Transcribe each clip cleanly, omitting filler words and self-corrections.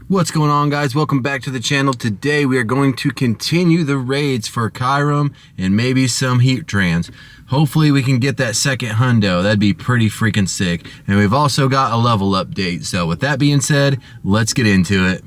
What's going on, guys? Welcome back to the channel. Today we are going to continue the raids for Kyruem and maybe some heat trans. Hopefully we can get that second hundo. That'd be pretty freaking sick. And we've also got a level update. So with that being said, let's get into it.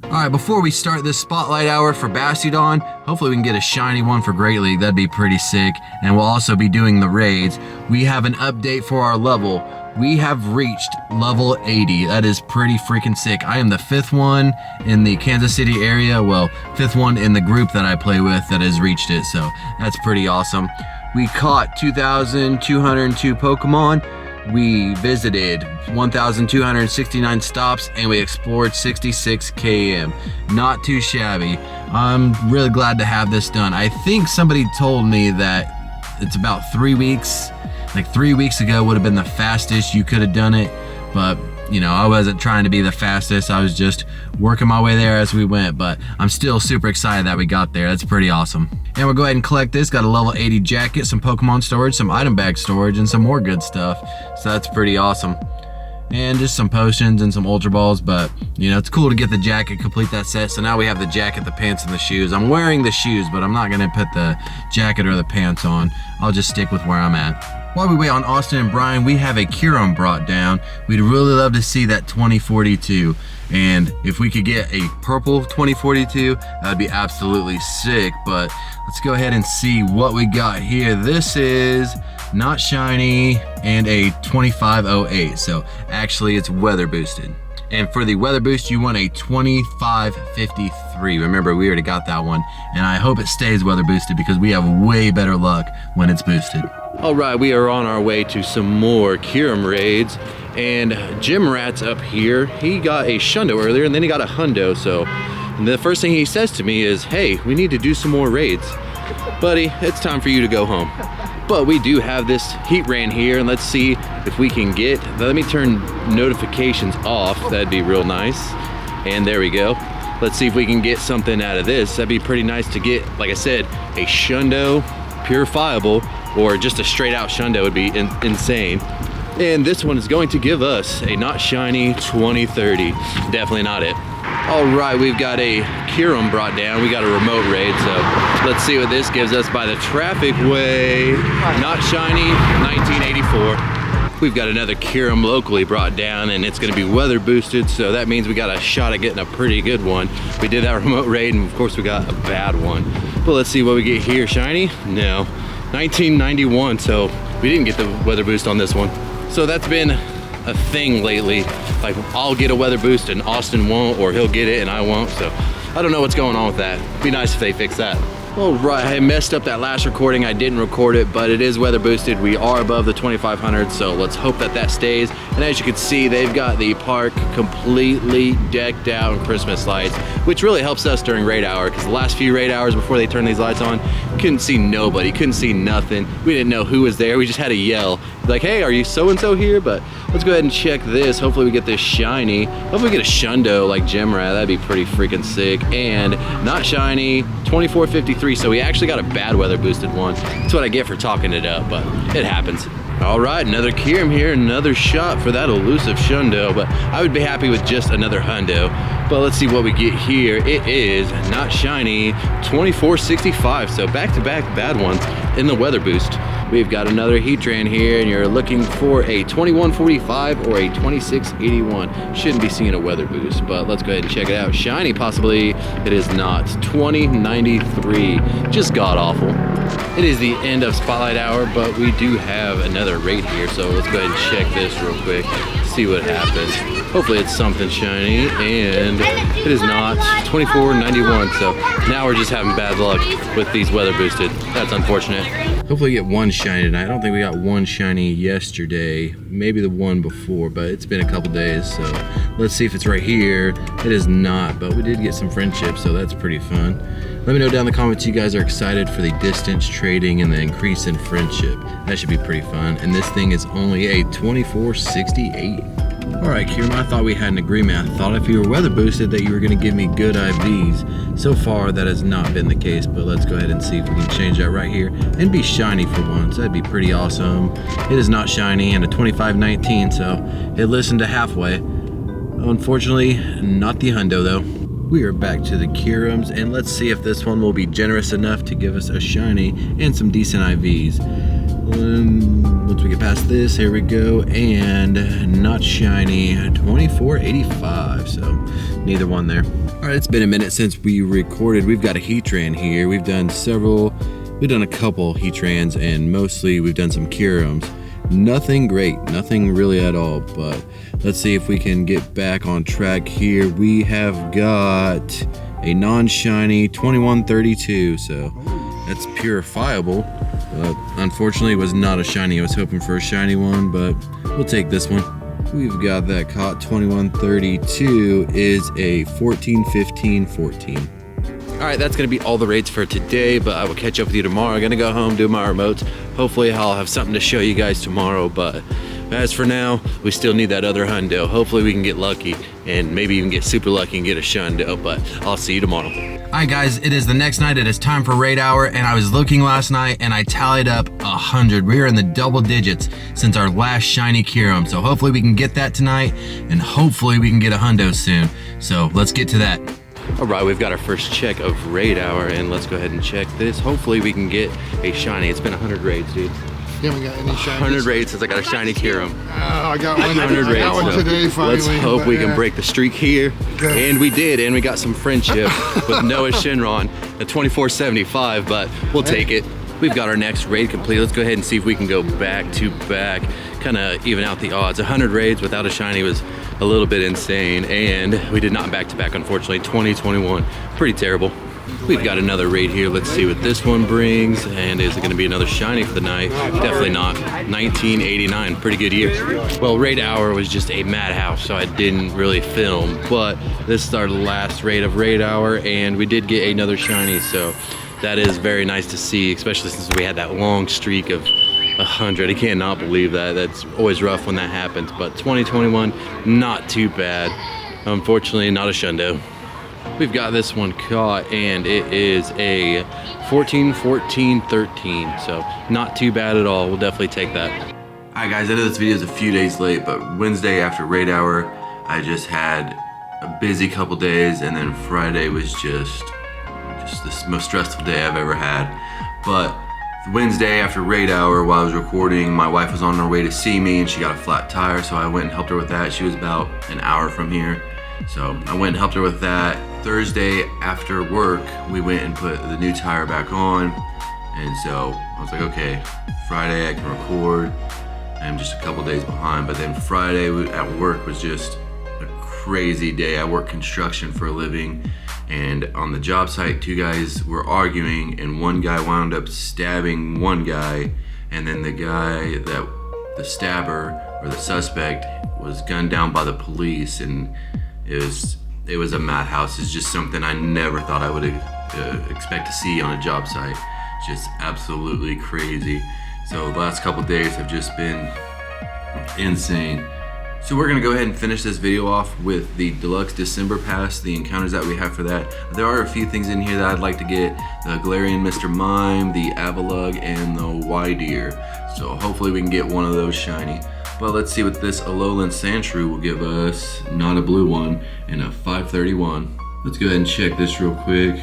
Alright, before we start this spotlight hour for Bastiodon, hopefully we can get a shiny one for Great League. That'd be pretty sick. And we'll also be doing the raids. We have an update for our level. We have reached level 80. That is pretty freaking sick. I am the 5th one in the Kansas City area. Well, 5th one in the group that I play with that has reached it. So that's pretty awesome. We caught 2,202 Pokemon. We visited 1,269 stops and we explored 66 km. Not too shabby. I'm really glad to have this done. I think somebody told me that it's about 3 weeks. Like 3 weeks ago would have been the fastest you could have done it. But you know, I wasn't trying to be the fastest. I was just working my way there as we went, but I'm still super excited that we got there. That's pretty awesome. And we'll go ahead and collect this. Got a level 80 jacket, some Pokemon storage, some item bag storage, and some more good stuff. So that's pretty awesome. And just some potions and some Ultra Balls, but you know, it's cool to get the jacket, complete that set. So now we have the jacket, the pants, and the shoes. I'm wearing the shoes, but I'm not gonna put the jacket or the pants on. I'll just stick with where I'm at. While we wait on Austin and Brian, we have a Kyruem brought down. We'd really love to see that 2042. And if we could get a purple 2042, that'd be absolutely sick. But let's go ahead and see what we got here. This is not shiny and a 2508. So actually it's weather boosted. And for the weather boost, you want a 2553. Remember, we already got that one. And I hope it stays weather boosted because we have way better luck when it's boosted. All right, we are on our way to some more Kyruem raids. And Jim Rat's up here. He got a Shundo earlier and then he got a Hundo. So the first thing he says to me is, hey, we need to do some more raids. Buddy, it's time for you to go home. But we do have this heat ran here, and let's see if we can get, let me turn notifications off. That'd be real nice. And there we go. Let's see if we can get something out of this. That'd be pretty nice to get, like I said, a Shundo purifiable, or just a straight out Shundo would be insane. And this one is going to give us a not shiny 2030. Definitely not it. All right, we've got a Kyruem brought down. We got a remote raid, so let's see what this gives us by the traffic way. Not shiny, 1984. We've got another Kyruem locally brought down, and it's gonna be weather boosted, so that means we got a shot at getting a pretty good one. We did that remote raid, and of course we got a bad one. But let's see what we get here. Shiny? No. 1991, so we didn't get the weather boost on this one. So that's been a thing lately. Like, I'll get a weather boost and Austin won't, or he'll get it and I won't. So I don't know what's going on with that. Be nice if they fix that. All right, I messed up that last recording. I didn't record it, but it is weather boosted. We are above the 2500, so let's hope that that stays. And as you can see, they've got the park completely decked out in Christmas lights, which really helps us during raid hour, because the last few raid hours before they turn these lights on, couldn't see nobody, couldn't see nothing. We didn't know who was there. We just had to yell like, hey, are you so-and-so here? But let's go ahead and check this. Hopefully we get this shiny. Hopefully we get a Shundo like Jim Rat. That'd be pretty freaking sick. And not shiny, 2453. So we actually got a bad weather boosted one. That's what I get for talking it up, but it happens. All right, another Kyruem here, another shot for that elusive Shundo, but I would be happy with just another Hundo. But let's see what we get here. It is not shiny, 2465. So back-to-back bad ones in the weather boost. We've got another Heatran here, and you're looking for a 2145 or a 2681. Shouldn't be seeing a weather boost, but let's go ahead and check it out. Shiny, possibly. It is not. 2093. Just god-awful. It is the end of Spotlight Hour, but we do have another raid here, so let's go ahead and check this real quick, see what happens. Hopefully it's something shiny, and it is not. 2491, so now we're just having bad luck with these weather boosted. That's unfortunate. Hopefully we get one shiny tonight. I don't think we got one shiny yesterday, maybe the one before, but it's been a couple days, so let's see if it's right here. It is not, but we did get some friendships, so that's pretty fun. Let me know down in the comments you guys are excited for the distance trading and the increase in friendship. That should be pretty fun. And this thing is only a 2468. Alright, Kyruem, I thought we had an agreement. I thought if you were weather boosted that you were going to give me good IVs. So far, that has not been the case, but let's go ahead and see if we can change that right here and be shiny for once. That'd be pretty awesome. It is not shiny and a 2519, so it listened to halfway. Unfortunately, not the Hundo though. We are back to the Kyruems, and let's see if this one will be generous enough to give us a shiny and some decent IVs. Once we get past this, here we go, and not shiny, 2485, so neither one there. All right, it's been a minute since we recorded. We've got a Heatran here. We've done a couple Heatrans, and mostly we've done some Kyruems. Nothing great, nothing really at all, but let's see if we can get back on track here. We have got a non-shiny 2132, so that's purifiable. Unfortunately, it was not a shiny. I was hoping for a shiny one, but we'll take this one. We've got that caught. 2132 is a 14-15-14. All right, that's gonna be all the raids for today, but I will catch up with you tomorrow. I'm gonna go home, do my remotes. Hopefully I'll have something to show you guys tomorrow, but as for now, we still need that other Hundo. Hopefully we can get lucky and maybe even get super lucky and get a Shundo, but I'll see you tomorrow. All right, guys, it is the next night. It is time for raid hour, and I was looking last night and I tallied up 100. We are in the double digits since our last shiny Kyruem, so hopefully we can get that tonight, and hopefully we can get a Hundo soon. So let's get to that. All right, we've got our first check of raid hour, and let's go ahead and check this. Hopefully we can get a shiny. It's been 100 raids, dude. You haven't got any shinies? 100 raids since I got a shiny Kyruem. I got one. 100 raids. I got one today, finally. Let's hope we can break the streak here. Okay. And we did, and we got some friendship with Noah Shinron at 2475, but we'll take it. We've got our next raid complete. Let's go ahead and see if we can go back to back, kind of even out the odds. 100 raids without a shiny was a little bit insane, and we did not back to back, unfortunately. 2021, pretty terrible. We've got another raid here. Let's see what this one brings, and is it going to be another shiny for the night? Definitely not. 1989, pretty good year. Well, raid hour was just a madhouse, so I didn't really film, but this is our last raid of raid hour, and we did get another shiny, so that is very nice to see, especially since we had that long streak of 100. I cannot believe that. That's always rough when that happens, but 2021, not too bad. Unfortunately, not a Shundo. We've got this one caught, and it is a 14-14-13, so not too bad at all. We'll definitely take that. All right, guys, I know this video is a few days late, but Wednesday after raid hour, I just had a busy couple days, and then Friday was just the most stressful day I've ever had. But Wednesday after raid hour, while I was recording, my wife was on her way to see me, and she got a flat tire, so I went and helped her with that. She was about an hour from here, so I went and helped her with that. Thursday after work, we went and put the new tire back on, and so I was like, okay, Friday I can record. I'm just a couple days behind, but then Friday at work was just a crazy day. I work construction for a living, and on the job site, two guys were arguing, and one guy wound up stabbing one guy, and then the stabber or the suspect was gunned down by the police, and it was a madhouse. It's just something I never thought I would expect to see on a job site. Just absolutely crazy. So the last couple days have just been insane. So we're gonna go ahead and finish this video off with the Deluxe December Pass, the encounters that we have for that. There are a few things in here that I'd like to get: the Galarian Mr. Mime, the Avalugg, and the Y-Deer. So hopefully we can get one of those shiny. But let's see what this Alolan Sandshrew will give us. Not a blue one, and a 531. Let's go ahead and check this real quick.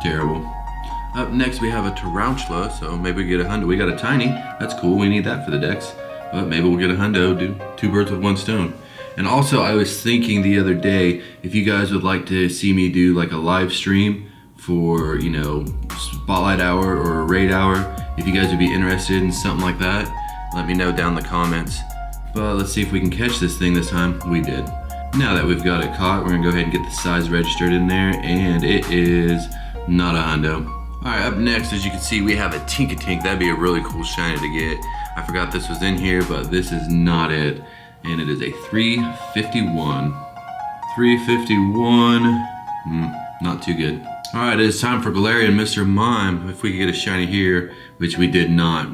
Terrible. Up next we have a Tarantula, so maybe we get a Hundo. We got a Tiny, that's cool, we need that for the decks. But maybe we'll get a Hundo, do two birds with one stone. And also I was thinking the other day, if you guys would like to see me do like a live stream for, you know, Spotlight Hour or Raid Hour, if you guys would be interested in something like that, let me know down in the comments. But let's see if we can catch this thing this time. We did. Now that we've got it caught, we're gonna go ahead and get the size registered in there, and it is not a Hundo. All right, up next, as you can see, we have a Tinkatink. That'd be a really cool shiny to get. I forgot this was in here, but this is not it. And it is a 351. 351, not too good. All right, it's time for Galarian Mr. Mime. If we could get a shiny here, which we did not.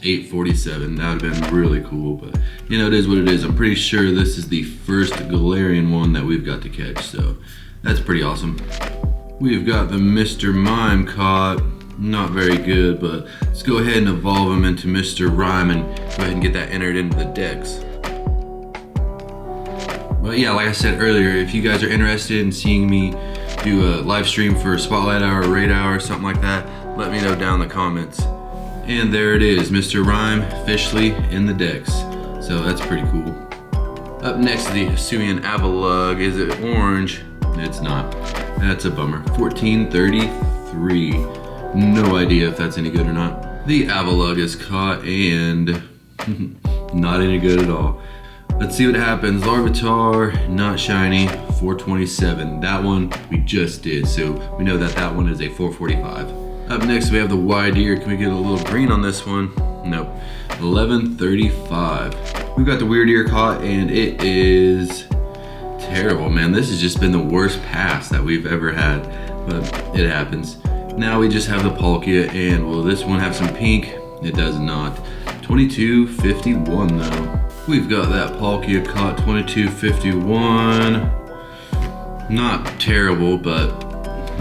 847. That would have been really cool, but you know, it is what it is. I'm pretty sure this is the first Galarian one that we've got to catch, so that's pretty awesome. We've got the Mr. Mime caught. Not very good, but let's go ahead and evolve him into Mr. Rhyme and go ahead and get that entered into the decks. But yeah, like I said earlier, if you guys are interested in seeing me do a live stream for Spotlight Hour, Raid Hour, something like that, let me know down in the comments. And there it is, Mr. Rhyme officially in the decks. So that's pretty cool. Up next, the Hisuian Avalugg. Is it orange? It's not. That's a bummer. 1433. No idea if that's any good or not. The Avalugg is caught and not any good at all. Let's see what happens. Larvitar, not shiny, 427. That one we just did, so we know that that one is a 445. Up next we have the wide ear. Can we get a little green on this one? Nope. 1135. We've got the weird ear caught and it is terrible, man. This has just been the worst pass that we've ever had, but it happens. Now we just have the Palkia, and will this one have some pink? It does not. 2251 though. We've got that Palkia caught, 2251. Not terrible, but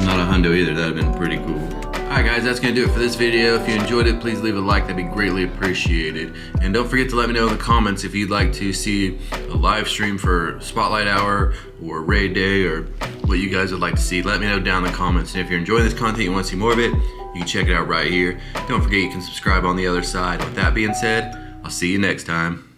not a hundo either. That'd have been pretty cool. Alright guys, that's gonna do it for this video. If you enjoyed it, please leave a like, that'd be greatly appreciated. And don't forget to let me know in the comments if you'd like to see a live stream for Spotlight Hour or Raid Day or what you guys would like to see. Let me know down in the comments. And if you're enjoying this content, you want to see more of it, you can check it out right here. Don't forget you can subscribe on the other side. With that being said, I'll see you next time.